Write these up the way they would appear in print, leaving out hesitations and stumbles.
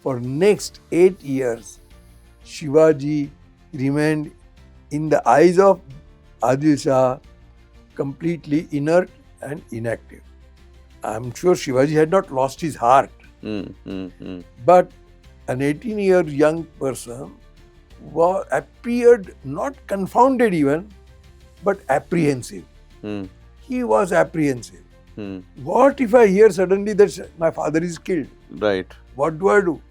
for next 8 years, Shivaji remained in the eyes of Adil Shah completely inert and inactive. I'm sure Shivaji had not lost his heart, but an 18-year young person appeared not confounded even, but apprehensive. He was apprehensive. What if I hear suddenly that my father is killed? Right. What do I do?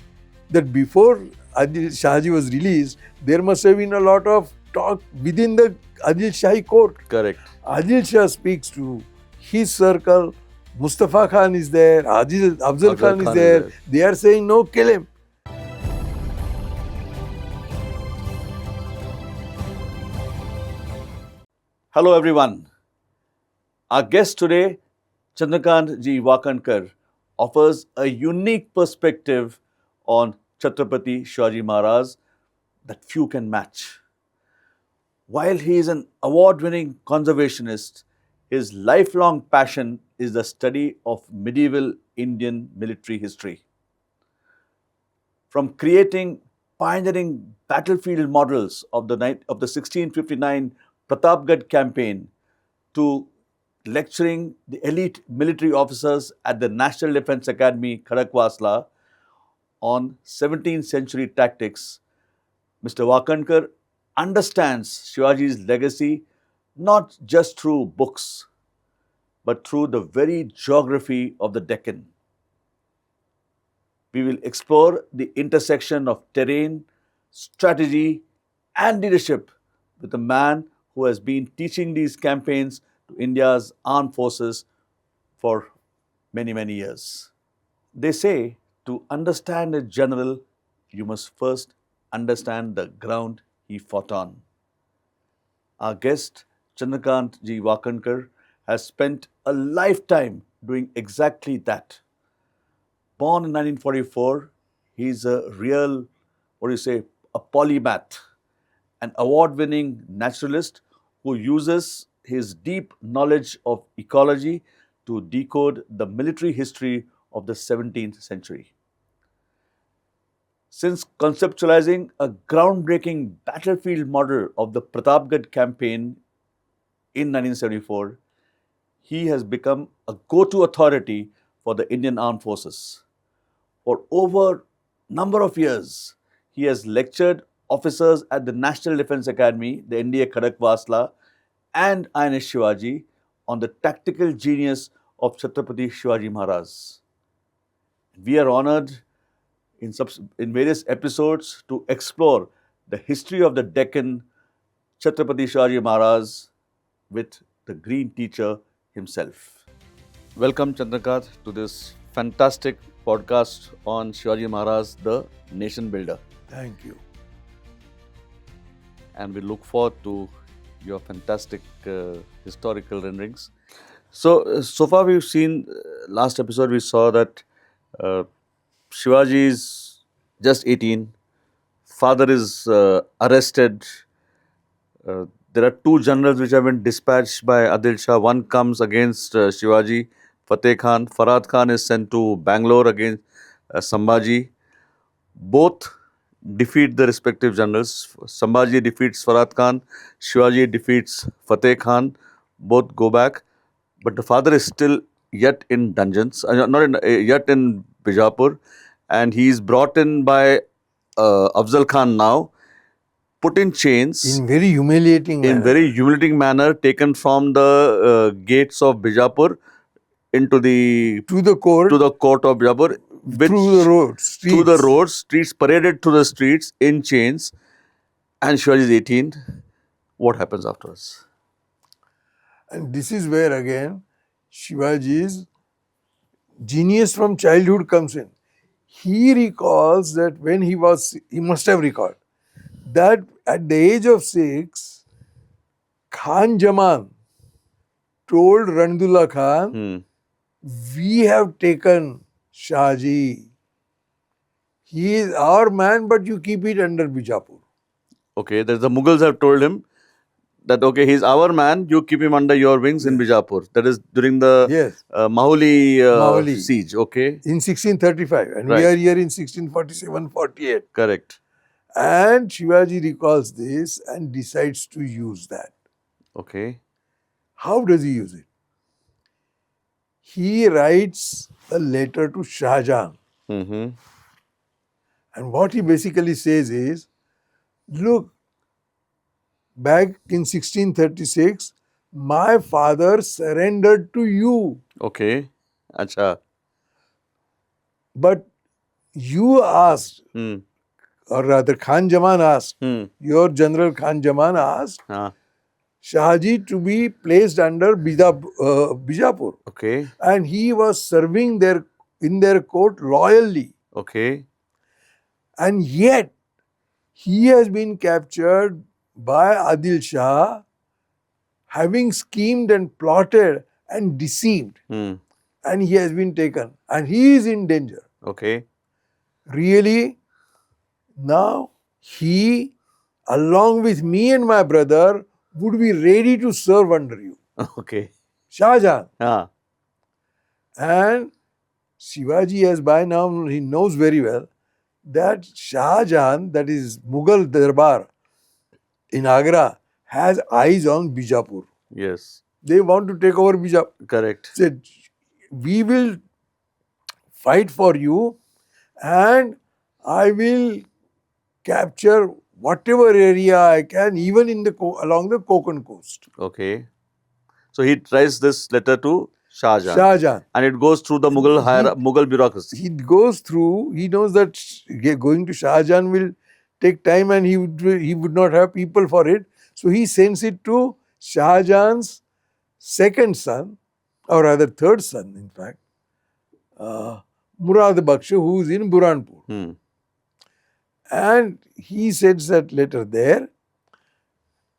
That before Adil Shahaji was released, there must have been a lot of talk within the Adil Shahi court. Correct. Adil Shah speaks to his circle. Mustafa Khan is there. Afzal Khan is there. They are saying, no, kill him. Hello everyone. Our guest today, Chandrakant Ji Wakankar, offers a unique perspective on Chhatrapati Shivaji Maharaj that few can match. While he is an award-winning conservationist, his lifelong passion is the study of medieval Indian military history. From creating pioneering battlefield models of the 1659 Pratapgarh campaign to lecturing the elite military officers at the National Defence Academy, Khadakwasla, on 17th century tactics, Mr. Wakankar understands Shivaji's legacy not just through books, but through the very geography of the Deccan. We will explore the intersection of terrain, strategy, and leadership with a man who has been teaching these campaigns to India's armed forces for many, many years. They say to understand a general, you must first understand the ground he fought on. Our guest, Chandrakant Ji Wakankar, has spent a lifetime doing exactly that. Born in 1944, he is a real, a polymath, an award-winning naturalist who uses his deep knowledge of ecology to decode the military history of the 17th century. Since conceptualizing a groundbreaking battlefield model of the Pratapgarh campaign in 1974, he has become a go-to authority for the Indian Armed Forces. For over a number of years, he has lectured officers at the National Defence Academy, the NDA Khadakwasla, and INS Shivaji on the tactical genius of Chhatrapati Shivaji Maharaj. We are honoured in various episodes to explore the history of the Deccan, Chhatrapati Shivaji Maharaj, with the Green Teacher himself. Welcome, Chandrakant, to this fantastic podcast on Shivaji Maharaj, the nation builder. Thank you. And we look forward to your fantastic historical renderings. So far we've seen, last episode we saw that Shivaji is just 18, father is arrested. There are two generals which have been dispatched by Adil Shah. One comes against Shivaji, Fateh Khan. Farhad Khan is sent to Bangalore against Sambhaji. Both defeat the respective generals. Sambhaji defeats Farhad Khan. Shivaji defeats Fateh Khan. Both go back. But the father is still yet in dungeons, yet in Bijapur. And he is brought in by Afzal Khan now, put in chains. In very humiliating manner. Taken from the gates of Bijapur into the court of Bijapur. Through the roads, streets, paraded through the streets in chains. And Shivaji is 18. What happens afterwards? And this is where again Shivaji's genius from childhood comes in. He recalls that when he must have recalled that at the age of 6, Khan Jaman told Ranadullah Khan, we have taken Shahaji. He is our man, but you keep it under Bijapur. Okay, the Mughals have told him That okay, he's our man. You keep him under your wings in Bijapur. That is during the Yes, Mahuli Mahuli siege. Okay, in 1635, and we right. are here in 1647-48. Correct. And Shivaji recalls this and decides to use that. Okay. How does he use it? He writes a letter to Shah Jahan. Mm-hmm. And what he basically says is, look, back in 1636, my father surrendered to you, Okay. Acha. but you asked, Hmm. or rather Khan Jaman asked, Hmm. your General Khan Jaman asked Ah. Shahaji to be placed under Bijapur. Okay. And he was serving in their court loyally. Okay. And yet, he has been captured by Adil Shah, having schemed and plotted and deceived. Hmm. And he has been taken. And he is in danger. Okay. Really, now he, along with me and my brother, would be ready to serve under you. Okay. Shah Jahan. Ah. And Shivaji, as by now he knows very well that Shah Jahan, that is Mughal Darbar in Agra, has eyes on Bijapur. Yes. They want to take over Bijapur. Correct. Said, we will fight for you and I will capture whatever area I can, even in along the Konkan coast. Okay. So he writes this letter to Shah Jahan. Shah Jahan. And it goes through the Mughal bureaucracy. He goes through, he knows that going to Shah Jahan will take time and he would not have people for it. So he sends it to Shah Jahan's second son, or rather third son in fact, Murad Baksh, who is in Burhanpur. Hmm. And he sends that letter there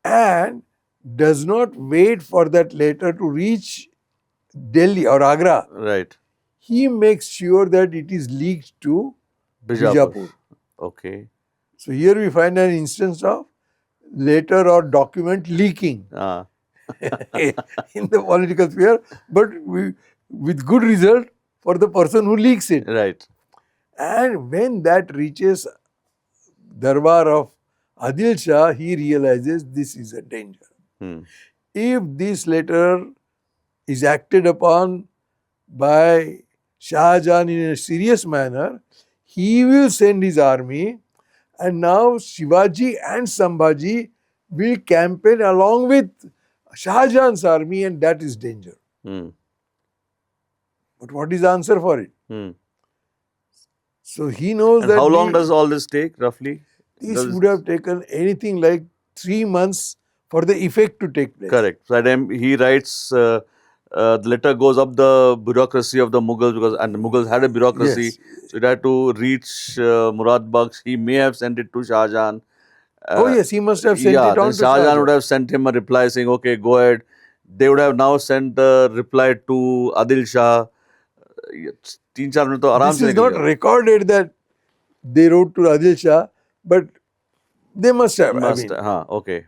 and does not wait for that letter to reach Delhi or Agra. Right. He makes sure that it is leaked to Bijapur. Okay. So here we find an instance of letter or document leaking Ah. in the political sphere, but with good result for the person who leaks it. Right. And when that reaches Darbar of Adil Shah, he realizes this is a danger. Hmm. If this letter is acted upon by Shah Jahan in a serious manner, he will send his army, and now Shivaji and Sambhaji will campaign along with Shah Jahan's army, and that is danger. Hmm. But what is the answer for it? Hmm. So he knows And that how long does all this take roughly? this would have taken anything like 3 months for the effect to take place. Correct. So then he writes, the letter goes up the bureaucracy of the Mughals, and the Mughals had a bureaucracy. Yes. So it had to reach Murad Baksh. He may have sent it to Shah Jahan. Oh yes, he must have sent it on then to Shah Jahan would have sent him a reply saying, okay, go ahead. They would have now sent a reply to Adil Shah. 3-4 minute तो आराम This से is निकल not गया. recorded that they wrote to Adil Shah, but they must have. Okay.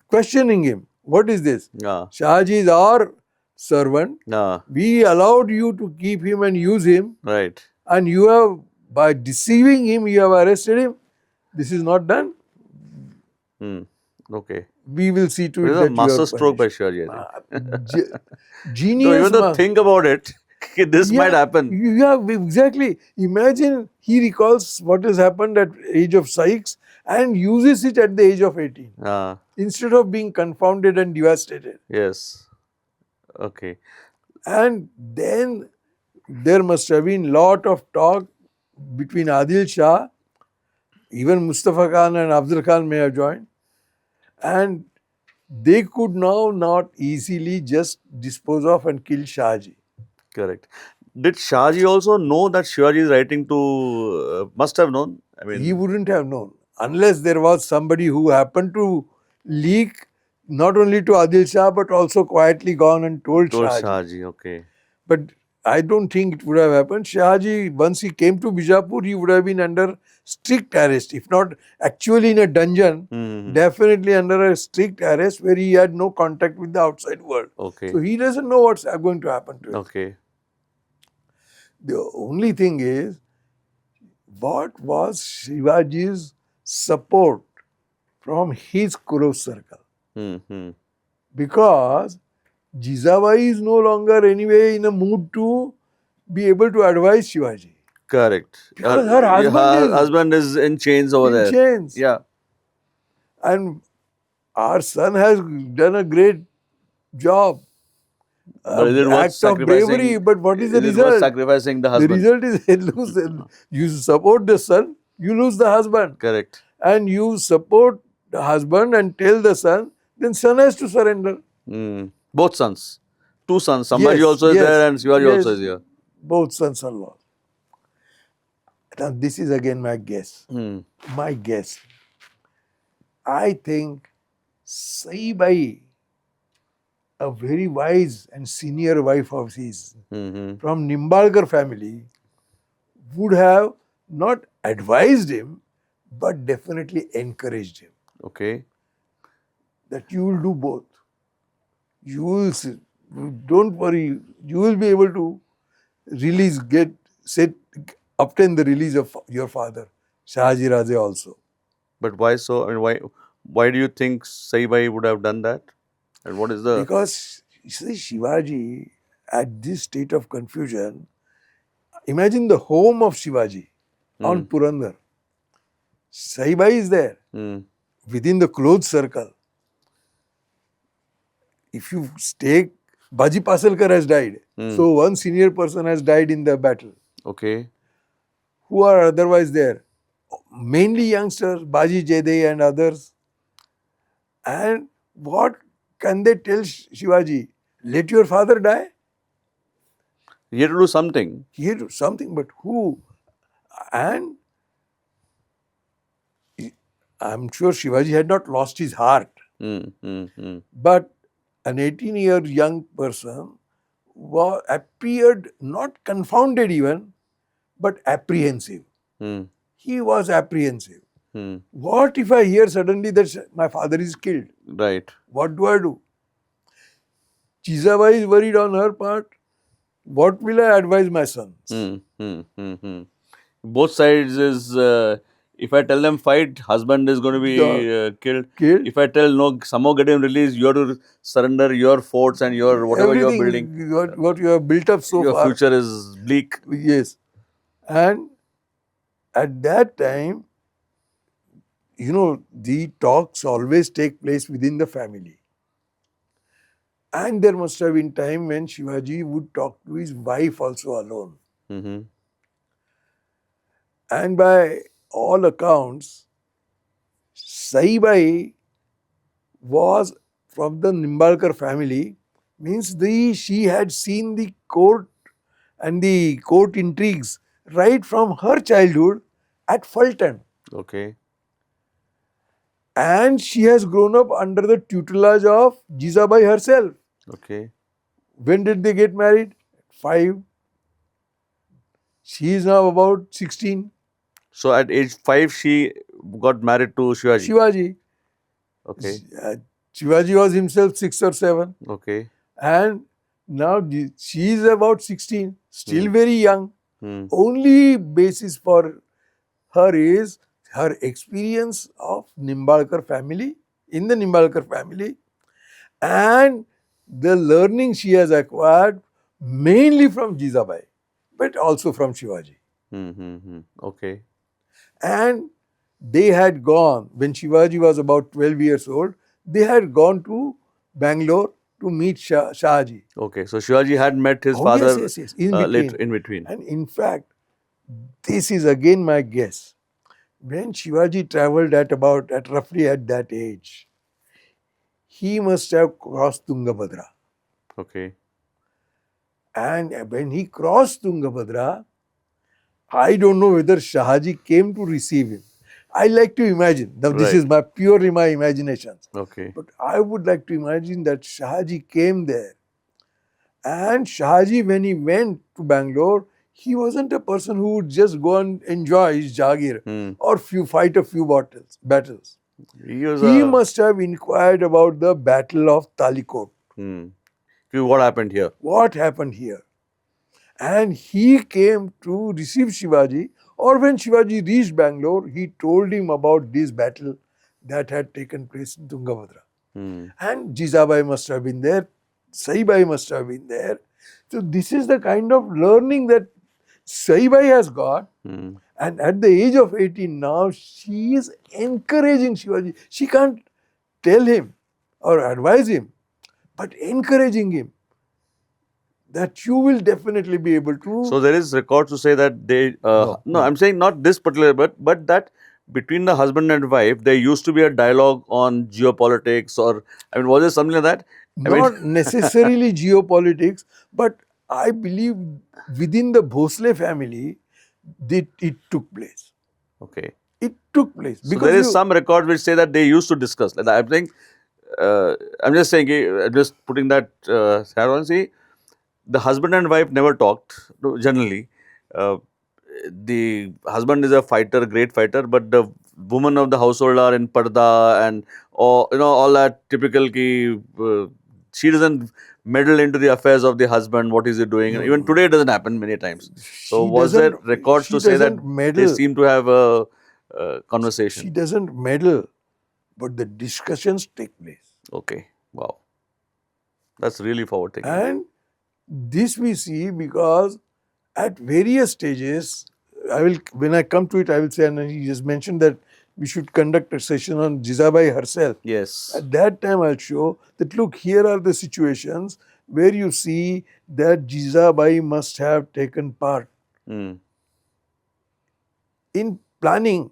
Questioning him. What is this? Yeah. Shahaji is our servant. Yeah. We allowed you to keep him and use him, Right. and you have, by deceiving him, you have arrested him. This is not done. Hmm. Okay. We will see to it It is that a masterstroke by punished. Shivaji, I think. Genius. No, even the think about it, this might happen. Yeah, exactly. Imagine he recalls what has happened at age of 6 and uses it at the age of 18 instead of being confounded and devastated. Yes. Okay. And then there must have been lot of talk between Adil Shah, even Mustafa Khan and Afzal Khan may have joined, and they could now not easily just dispose of and kill Shahaji. Correct. Did Shahji also know that Shivaji is writing to, must have known? I mean, He wouldn't have known unless there was somebody who happened to leak not only to Adil Shah but also quietly gone and told Shahaji. Okay. But I don't think it would have happened. Shahaji, once he came to Bijapur, he would have been under strict arrest, if not actually in a dungeon, definitely under a strict arrest where he had no contact with the outside world. Okay. So he doesn't know what's going to happen to him. Okay. The only thing is, what was Shivaji's support from his close circle? Because Jijabai is no longer anyway in a mood to be able to advise Shivaji. Correct. Because her husband is in chains over there. In chains. Yeah. And our son has done a great job. But is it worth Act of bravery, but what is the Is it result? worth sacrificing the husband? The result is you support the son, you lose the husband. Correct. And you support the husband and tell the son, then son has to surrender. Both sons. Two sons. Sambhaji Yes, also is yes, there and Shivaji yes. also is here. Both sons are lost. Now this is again my guess. My guess. I think Saibai, a very wise and senior wife of his, from Nimbalkar family, would have not advised him, but definitely encouraged him. Okay. That you will do both. You will, don't worry, you will be able to obtain the release of your father, Shahaji Raje also. But why so? I mean, why do you think Saibai would have done that? And what is the... Because, you see, Shivaji, at this state of confusion, imagine the home of Shivaji on Purandar. Saibai is there, within the close circle. If you take, Baji Pasalkar has died. So one senior person has died in the battle. Okay. Who are otherwise there? Mainly youngsters, Baji Jede and others. And what can they tell Shivaji? Let your father die? He had to do something. He had to do something, but who? And I'm sure Shivaji had not lost his heart. But an 18-year young person appeared not confounded even, but apprehensive. He was apprehensive. What if I hear suddenly that my father is killed? Right. What do I do? Jijabai is worried on her part. What will I advise my sons? Both sides is, if I tell them fight, husband is going to be killed. If I tell no, somehow get him released, you have to surrender your forts and your whatever you are building. What you have built up so far. Your future is bleak. Yes. And at that time, you know, the talks always take place within the family. And there must have been time when Shivaji would talk to his wife also alone. And by all accounts, Saibai was from the Nimbalkar family, means she had seen the court and the court intrigues right from her childhood at Fulton. Okay. And she has grown up under the tutelage of Jijabai herself. Okay. When did they get married? 5. She is now about 16. So at age 5, she got married to Shivaji. Shivaji. Okay. Shivaji was himself 6 or 7. Okay. And now she is about 16, still very young. Only basis for her is her experience of Nimbalkar family, in the Nimbalkar family, and the learning she has acquired mainly from Jijabai, but also from Shivaji. Okay. And they had gone, when Shivaji was about 12 years old, they had gone to Bangalore to meet Shahaji. Okay, so Shivaji had met his father yes. In between. in between. And in fact, this is again my guess. When Shivaji travelled at roughly at that age, he must have crossed Tungabhadra. Okay. And when he crossed Tungabhadra, I don't know whether Shahaji came to receive him. I like to imagine. Now this is purely my imagination. Okay. But I would like to imagine that Shahaji came there And Shahaji, when he went to Bangalore, he wasn't a person who would just go and enjoy his Jagir or fight a few battles. He must have inquired about the Battle of Talikot. What happened here? What happened here? And he came to receive Shivaji, or when Shivaji reached Bangalore, he told him about this battle that had taken place in Tungabhadra. And Jijabai must have been there, Saibai must have been there. So this is the kind of learning that Saibai has got. And at the age of 18 now, she is encouraging Shivaji. She can't tell him or advise him, but encouraging him that you will definitely be able to. So there is record to say that they, no, I'm saying not this particular, but that between the husband and wife, there used to be a dialogue on geopolitics, or, I mean, was there something like that? Not necessarily geopolitics, but I believe within the Bhosle family, it took place. Okay. It took place. So there is some record which say that they used to discuss. Like I'm saying, I'm just saying, I'm just putting that see, the husband and wife never talked generally. The husband is a fighter, great fighter, but the women of the household are in parda and all that typical she doesn't meddle into the affairs of the husband. What is he doing? Even today it doesn't happen many times. So was there records to say that they seem to have a conversation? She doesn't meddle, but the discussions take place. Okay. Wow. That's really forward thinking. And this we see because at various stages, when I come to it, I will say, and he just mentioned that we should conduct a session on Jijabai herself. Yes. At that time, I'll show that, look, here are the situations where you see that Jijabai must have taken part in planning.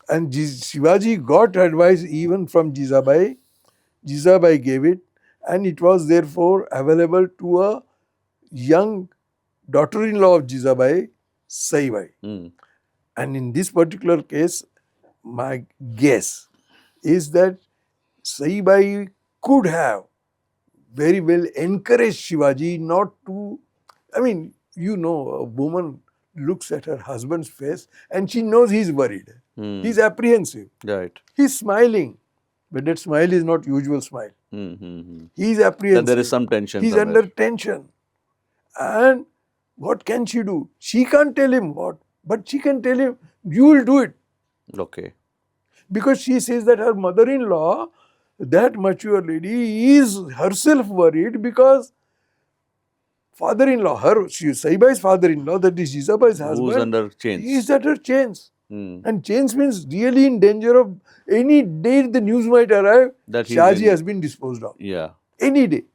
And Shivaji got advice even from Jijabai. Jijabai gave it, and it was therefore available to a young daughter-in-law of Jijabai, Saibai. And in this particular case, my guess is that Saibai could have very well encouraged Shivaji not to, I mean, a woman looks at her husband's face and she knows he's worried. He's apprehensive. Right. He's smiling, but that smile is not usual smile. He's apprehensive. That there is some tension. He's under tension. And what can she do? She can't tell him what, but she can tell him, you will do it. Okay. Because she says that her mother-in-law, that mature lady, is herself worried because father-in-law, Saibai's father-in-law, that is Jijabai's husband, who's under chains. He is under chains. And chains means really in danger of any day the news might arrive that Shahaji has been disposed of. Yeah. Any day.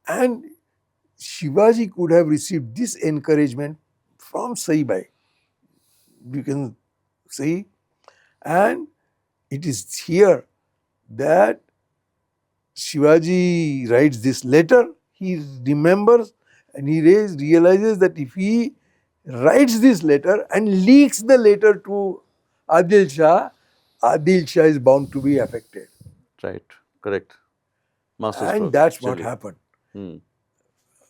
And Shivaji could have received this encouragement from Saibai. You can see. And it is here that Shivaji writes this letter. He remembers and he realizes that if he writes this letter and leaks the letter to Adil Shah is bound to be affected. Right. Correct. Masterstroke. And that's what happened.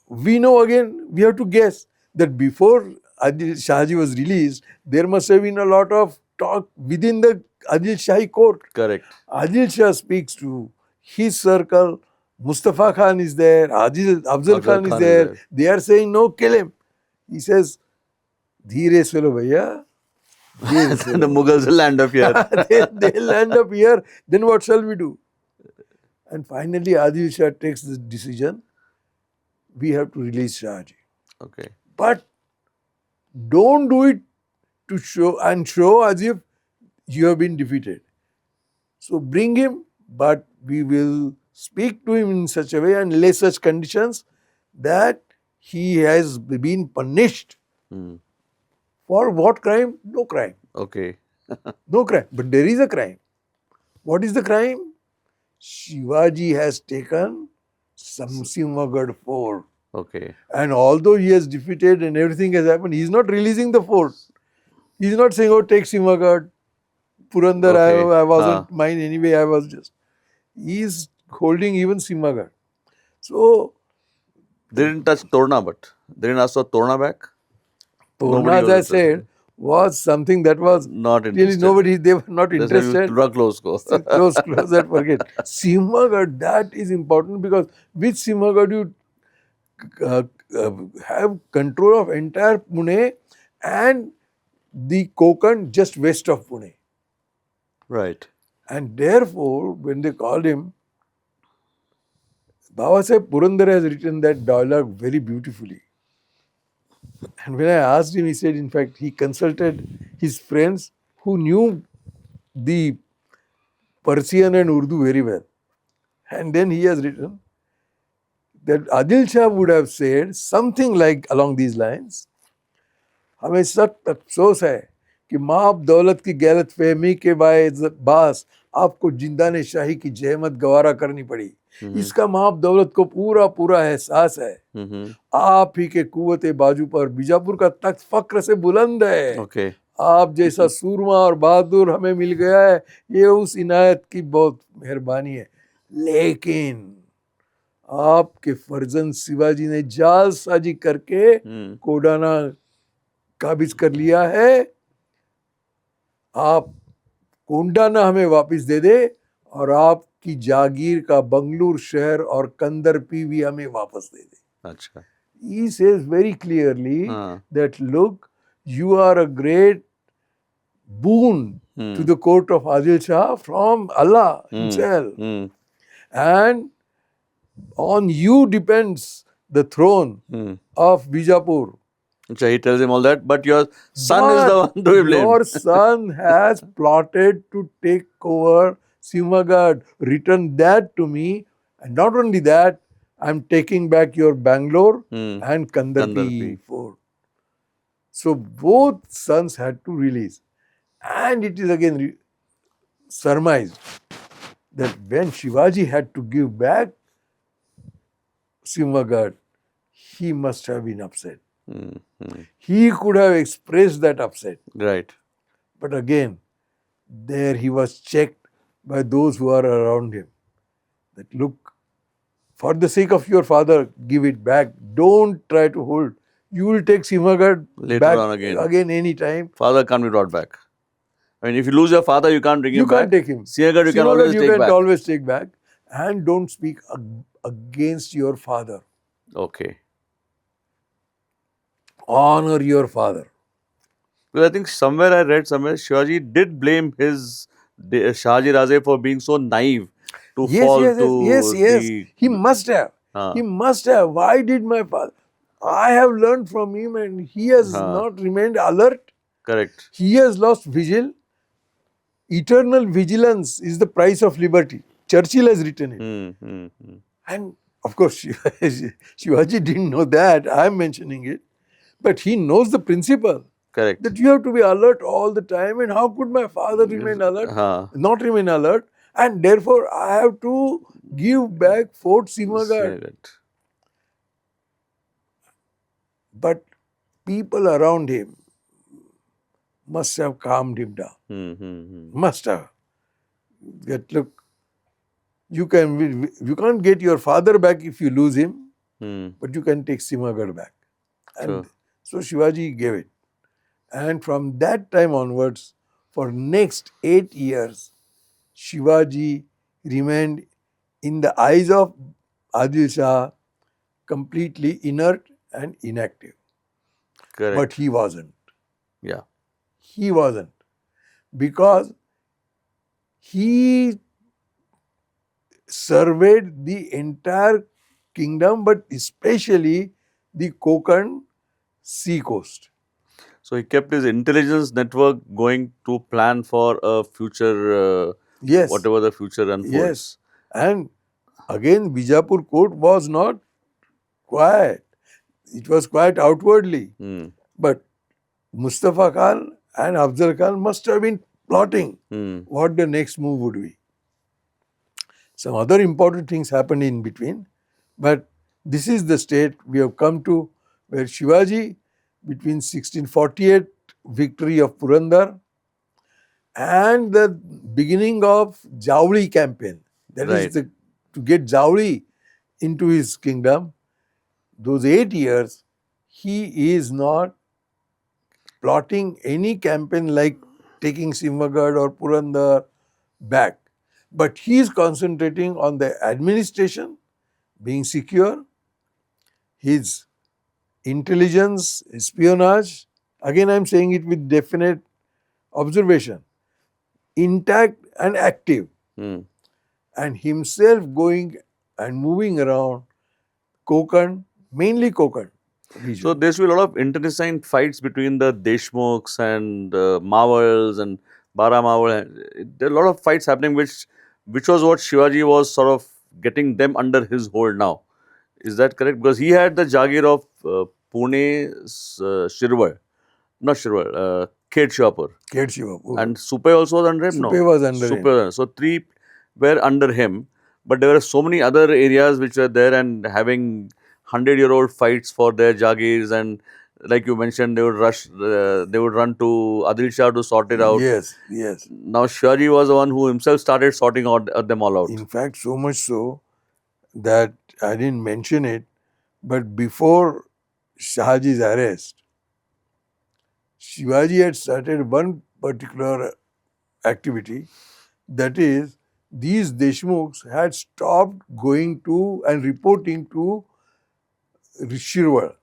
We know again, we have to guess that before Shahaji was released, there must have been a lot of talk within the Adil Shahi court. Correct. Adil Shah speaks to his circle. Mustafa Khan is there. Afzal Khan is there. They are saying, no, kill him. He says, Dheere solo bhaiya. The Mughals will land up here. They'll land up here. Then what shall we do? And finally, Adil Shah takes the decision. We have to release Shahaji. Okay. But don't do it to show as if you have been defeated. So bring him, but we will speak to him in such a way and lay such conditions that he has been punished. For what crime? No crime. Okay. No crime. But there is a crime. What is the crime? Shivaji has taken Sinhagad Fort. Okay. And although he has defeated and everything has happened, he is not releasing the fort. He is not saying, oh, take Sinhagad, Purandar, I wasn't mine anyway, I was just. He is holding even Sinhagad. So They didn't touch Torna, but they didn't ask for Torna back. Torna, Nobody as was I interested. said, was something that was Not really interested. nobody, they were not That's why you interested. draw close go. So close, that forget. Sinhagad, that is important because with Sinhagad you uh, uh, have control of entire Pune and the Konkan just west of Pune. Right. And therefore, when they called him, Babasaheb Purandare has written that dialogue very beautifully. And when I asked him, he said, in fact, he consulted his friends who knew the Persian and Urdu very well. And then he has written that Adil Shah would have said something like along these lines, हमें सख्त अफसोस है कि माप दौलत की गलत फहमी के बास आपको जिंदाने शाही की जहमत गवारा करनी पड़ी। इसका माप दौलत को पूरा पूरा एहसास है। आप ही के कुव्वत बाजू पर बीजापुर का तख्त फक्र से बुलंद है। Okay. आप जैसा सूरमा और बहादुर हमें मिल गया है, ये उस इनायत की बहुत मेहरबानी है। लेकिन आपके फर्जंद शिवाजी ने जालसाजी करके कोडाना काबिज कर लिया है। आप कोंडाना हमें वापस दे दे और आपकी जागीर का बंगलूर शहर और कंदरपी भी हमें वापस दे दे। अच्छा. He says very clearly that look, you are a great boon to the court of Adil Shah from Allah himself. And on you depends the throne of Bijapur. So he tells him all that, but your son is the one to be blamed. Your son has plotted to take over Sinhagad, written that to me, and not only that, I'm taking back your Bangalore and Kandarpi fort. So both sons had to release. And it is again surmised that when Shivaji had to give back Sinhagad, he must have been upset. He could have expressed that upset. Right. But again, there he was checked by those who are around him. That look, for the sake of your father, give it back. Don't try to hold. You will take Sinhagad back on again any time. Father can't be brought back. I mean, if you lose your father, you can't bring him back. You can't take him. Sinhagad you can always take back. And don't speak against your father. Okay. Honor your father. Because I think somewhere I read Shivaji did blame his Shahaji Raje for being so naive to fall to Yes. He must have. He must have. Why did my father? I have learned from him and he has not remained alert. Correct. He has lost vigil. Eternal vigilance is the price of liberty. Churchill has written it. And of course, Shivaji didn't know that. I am mentioning it. But he knows the principle. Correct. That you have to be alert all the time. And how could my father remain alert? Not remain alert. And therefore, I have to give back Fort Sinhagad. But people around him must have calmed him down. Must have. That look, you can't get your father back if you lose him, but you can take Sinhagad back. And so Shivaji gave it. And from that time onwards, for next 8 years, Shivaji remained in the eyes of Adil Shah completely inert and inactive. Correct. But he wasn't. Yeah. He wasn't. Because he surveyed the entire kingdom, but especially the Konkan sea coast. So he kept his intelligence network going to plan for a future, whatever the future unfolds. Yes. And again, Bijapur court was not quiet. It was quiet outwardly. But Mustafa Khan and Afzal Khan must have been plotting what the next move would be. Some other important things happened in between. But this is the state we have come to where Shivaji, between 1648 victory of Purandar and the beginning of Javali campaign, that is the to get Javali into his kingdom, those 8 years, he is not plotting any campaign like taking Sinhagad or Purandar back. But he is concentrating on the administration, being secure, his intelligence, espionage. Again, I am saying it with definite observation, intact and active, and himself going and moving around Konkan, mainly Konkan region. So there's been a lot of internecine fights between the Deshmukhs and Mawals and Bara Mawal. There are a lot of fights happening, which was what Shivaji was sort of getting them under his hold now. Is that correct? Because he had the Jagir of Pune, Shirwar, not Shirwar, Khed Shivapur. Khed Shivapur. And Supai also was under him? Supai was under him. Supai. So three were under him. But there were so many other areas which were there and having 100-year-old fights for their Jagirs, and like you mentioned, they would run to Adil Shah to sort it out. Yes, yes. Now Shivaji was the one who himself started sorting them all out. In fact, so much so that I didn't mention it, but before Shahaji's arrest, Shivaji had started one particular activity, that is, these Deshmukhs had stopped going to and reporting to Shirwar,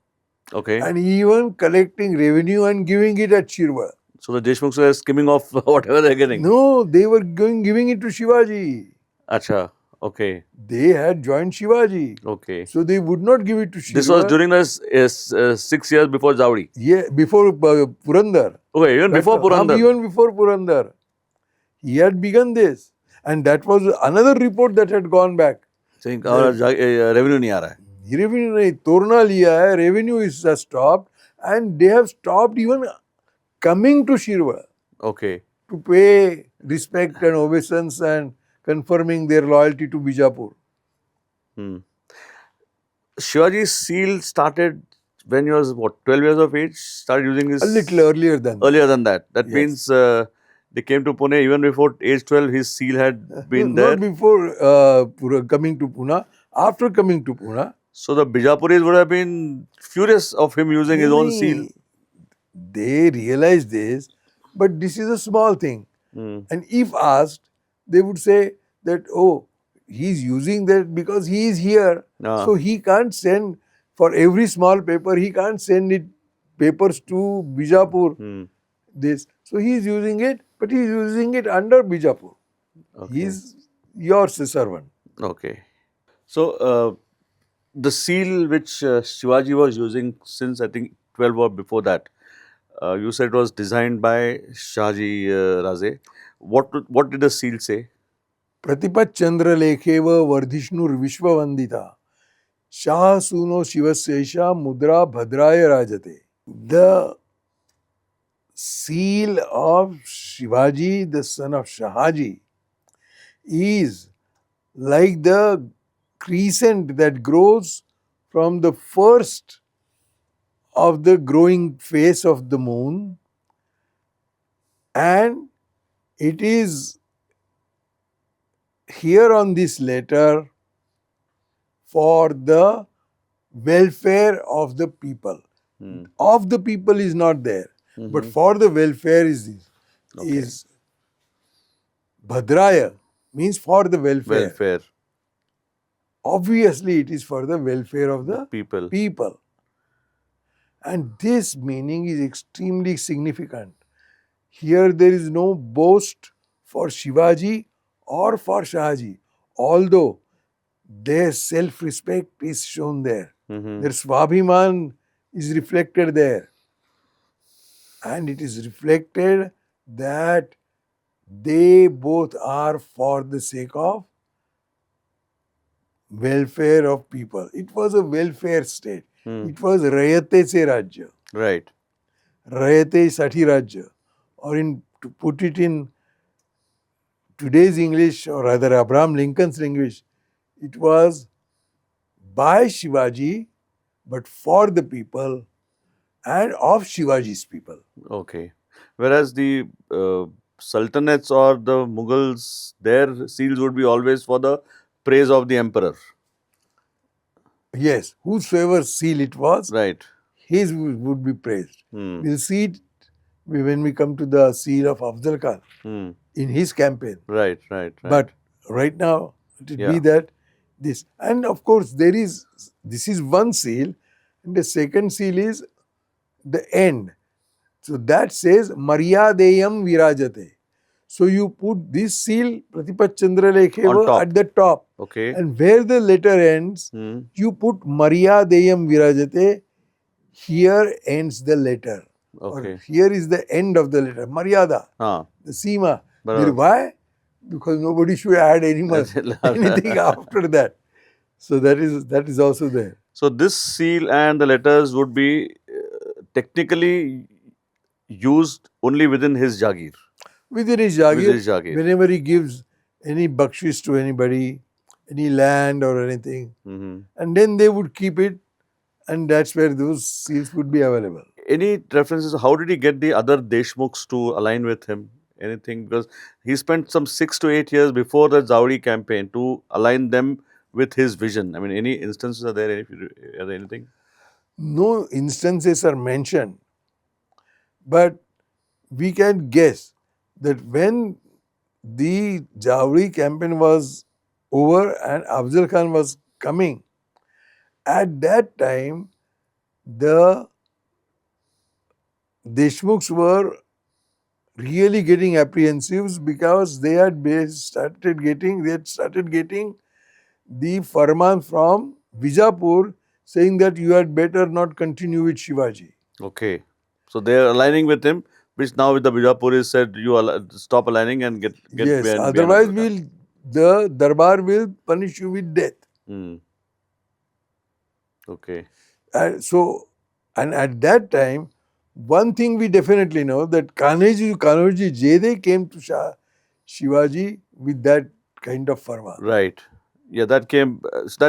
Okay. and even collecting revenue and giving it at Shirwar. So the Deshmukhs were skimming off whatever they're getting. No, they were giving it to Shivaji. Acha. Okay. They had joined Shivaji. Okay. So they would not give it to Shirwar. This was during the 6 years before Javali. Yeah, before Purandar. Okay, even before Purandar. Even before Purandar. He had begun this. And that was another report that had gone back. Saying revenue nahi aa raha hai. Revenue nahi, torna liya hai, revenue is stopped, and they have stopped even coming to Shirwar Okay. to pay respect and obeisance and confirming their loyalty to Bijapur. Shivaji's seal started when he was, what, 12 years of age? Started using his... A little earlier than that. Earlier than that. That Yes. means they came to Pune even before age 12, his seal had been there. Not before coming to Pune, after coming to Pune. So the Bijapuris would have been furious of him using his own seal. They realized this, but this is a small thing. And if asked, they would say that, oh, he's using that because he is here. So he can't send, for every small paper, he can't send it papers to Bijapur. This. So he is using it, but he is using it under Bijapur. Okay. He is your servant. Okay. So the seal which Shivaji was using since I think 12 or before that, you said it was designed by Shahaji Raje. What did the seal say? Pratipat Chandra Lekheva Vardhishnur Vishwavandita Shah Suno Shivasesha Mudra Bhadraya Rajate. The seal of Shivaji, the son of Shahaji, is like the crescent that grows from the first of the growing face of the moon, and it is here on this letter for the welfare of the people. Of the people is not there, but for the welfare is this. Is Bhadraya, means for the welfare. Obviously, it is for the welfare of the people. And this meaning is extremely significant. Here there is no boast for Shivaji or for Shahaji, although their self-respect is shown there. Their Swabhiman is reflected there. And it is reflected that they both are for the sake of welfare of people. It was a welfare state. It was Rayate se Rajya. Right. Rayate Sati Rajya. Or to put it in today's English, or rather Abraham Lincoln's English, it was by Shivaji, but for the people and of Shivaji's people. Okay. Whereas the Sultanates or the Mughals, their seals would be always for the praise of the emperor. Yes, whosoever seal it was, Right. his would be praised. Hmm. We'll see it when we come to the seal of Afzal Khan Hmm. in his campaign. Right. Right. Right. But right now, it Yeah. be that this. And of course, this is one seal, and the second seal is the end. So that says Maryadeyam Virajate. So you put this seal, Pratipat Chandra On Lekheva, top. at the top. Okay. And where the letter ends, Hmm. you put Maryadeyam Virajate. Here ends the letter. Okay. Or here is the end of the letter. Maryada, Ah. the Seema. Barabar. Why? Because nobody should add anything after that. So that is also there. So this seal and the letters would be technically used only within his Jagir. Within his Within his Jagir, Jagir. whenever he gives any bakshish to anybody, any land or anything, Mhm. and then they would keep it, and that's where those seals would be available. Any references? How did he get the other Deshmukhs to align with him? Anything? Because he spent some 6 to 8 years before the Javali campaign to align them with his vision. I mean, any instances are there? Are there anything? No instances are mentioned, but we can guess that when the Javali campaign was over and Afzal Khan was coming, at that time the Deshmukhs were really getting apprehensive because they had started getting the farman from Bijapur saying that you had better not continue with Shivaji. Okay. So they are aligning with him, which now with the Bijapuris said, you stop aligning and get Yes, behind otherwise Afzal Khan. the Darbar will punish you with death. Hmm. Okay. And at that time, one thing we definitely know that Kanhoji Jede came to Shivaji with that kind of farman. Right. Yeah, that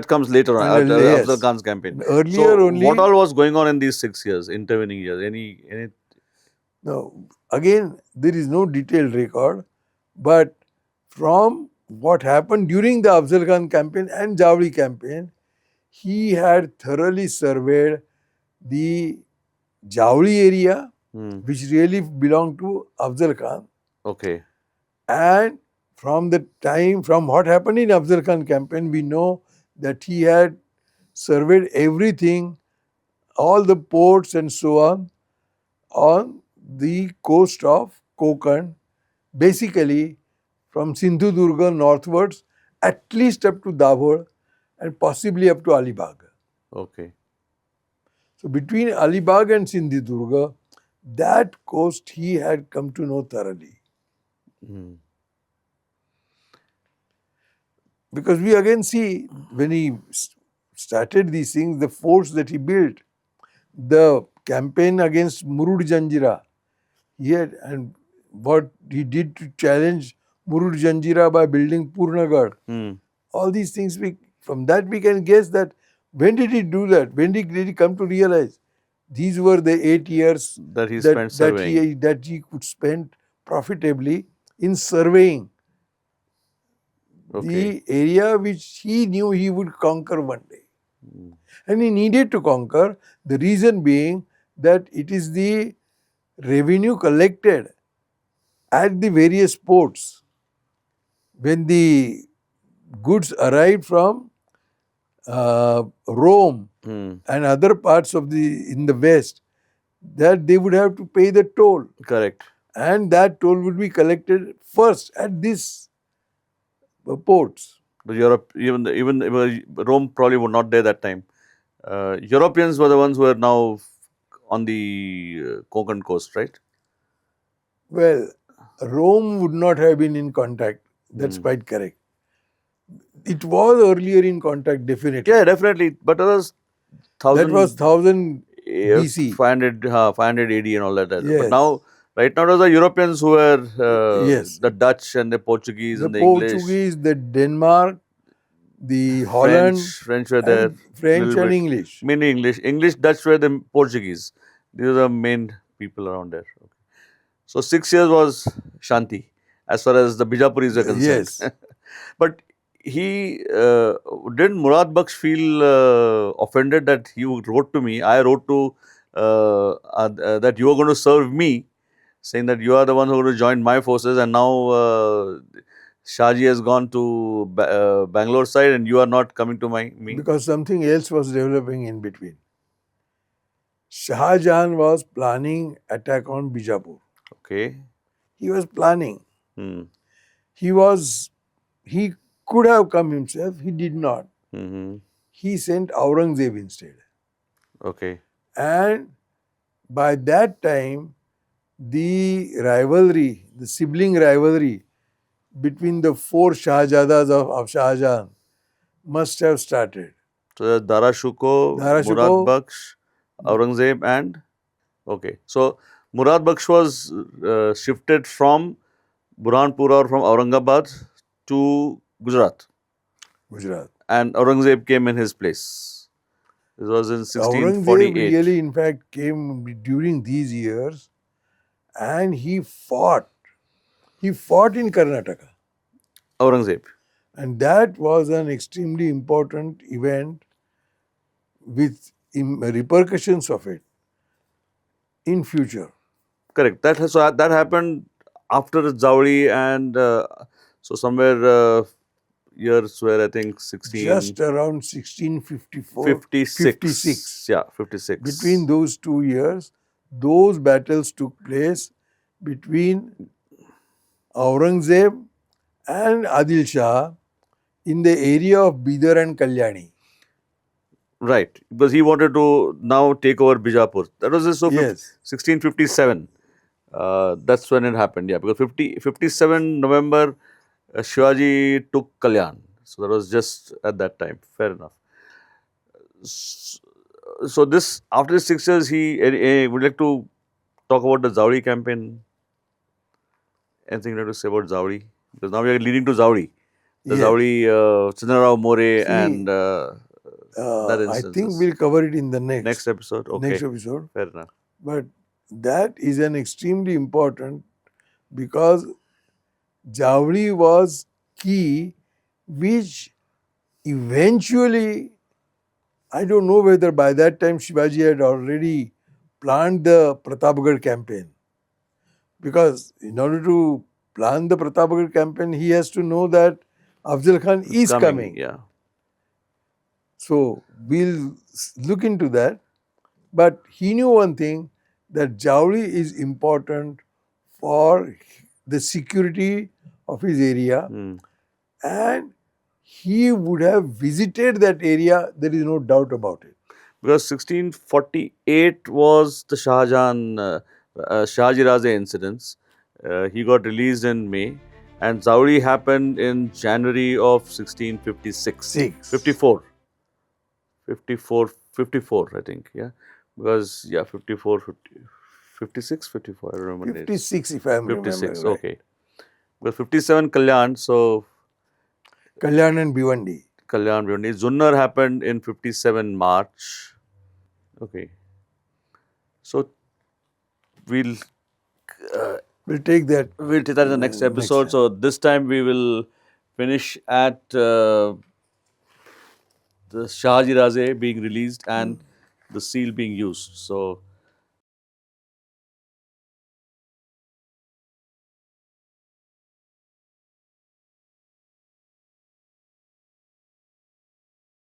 comes later on And, after yes. Afzal Khan's campaign. Earlier So only. what all was going on in these 6 years, intervening years? Any No, again, there is no detailed record, but from what happened during the Afzal Khan campaign and Javli campaign, he had thoroughly surveyed the Javli area, which really belonged to Afzal Khan. Okay. And from what happened in Afzal Khan campaign, we know that he had surveyed everything, all the ports and so on the coast of Konkan, basically from Sindhudurga northwards, at least up to Dabhol and possibly up to Alibag. Okay. So between Alibag and Sindhudurga, that coast he had come to know thoroughly. Because we again see when he started these things, the force that he built, the campaign against Murud Janjira, and what he did to challenge Murud Janjira by building Purnagad. All these things, from that we can guess that when did he do that? When did he come to realize these were the 8 years That he spent surveying. that he could spend profitably in surveying the area which he knew he would conquer one day. And he needed to conquer, the reason being that it is the revenue collected at the various ports when the goods arrived from Rome and other parts of in the west, that they would have to pay the toll. Correct. And that toll would be collected first at these ports. Even Rome probably were not there that time. Europeans were the ones who were now on the Konkan coast, right? Well, Rome would not have been in contact. That's quite correct. It was earlier in contact, definitely. Yeah, definitely. But that was 1000 BC. 500 AD and all that. Yes. But now, right now, it was the Europeans who were Yes. the Dutch and the Portuguese and the Portuguese, the Denmark, the Holland, French were there. French and English. Mainly English. English, Dutch were the Portuguese. These are the main people around there. Okay. So 6 years was Shanti, as far as the Bijapuris are concerned. Yes. But didn't Murad Baksh feel offended that you wrote to me? I wrote to that you were going to serve me, saying that you are the one who are going to join my forces, and now Shahaji has gone to Bangalore side, and you are not coming to me. Because something else was developing in between. Shah Jahan was planning attack on Bijapur. Okay. He was planning. Hmm. He could have come himself. He did not. Hmm. He sent Aurangzeb instead. Okay. And by that time, the rivalry, the sibling rivalry between the four Shahjadas of Shah Jahan must have started. So there's Dara Shuko, Dara Murad Shikoh, Baksh, Aurangzeb, and okay. So Murad Baksh was shifted from Burhanpur or from Aurangabad to Gujarat, Gujarat. and Aurangzeb came in his place. This was in Aurangzeb 1648. really, in fact, came during these years and he fought. He fought in Karnataka. Aurangzeb. And that was an extremely important event with repercussions of it in future. Correct. That happened after Javali, and so somewhere years where I think Just around 1654, 56. 56. Yeah, 56. Between those 2 years, those battles took place between Aurangzeb and Adil Shah in the area of Bidar and Kalyani. Right, because he wanted to now take over Bijapur. That was so Yes. 1657. That's when it happened. Yeah, because 57 November, Shivaji took Kalyan. So that was just at that time. Fair enough. So this after the 6 years, he would like to talk about the Zawri campaign. Anything you have to say about Zawri? Because now we are leading to Zawri. The Yes. Zawri, Chandrarao More See, and that I instance. think we'll cover it in the Next episode. Okay. next episode. Fair enough. But that is an extremely important because Javli was key, which eventually, I don't know whether by that time Shivaji had already planned the Pratapgarh campaign. Because in order to plan the Pratapgarh campaign, he has to know that Afzal Khan is coming. Yeah. So we'll look into that. But he knew one thing, that Javli is important for the security of his area, and he would have visited that area, there is no doubt about it. Because 1648 was the Shahaji Raje incidents. He got released in May, and Zawri happened in January of 1656. 54. 54, I think, yeah. Because, yeah, 54, 56, 54, I don't remember. 56, if I am 56, remembering right. okay. Well, 57 Kalyan, so Kalyan and Bhiwandi. Kalyan, Bhiwandi. Zunnar happened in 57 March. Okay. So, we'll take that. We'll take that in the next episode. So, this time we will finish at the Shahaji Raje being released and the seal being used. So,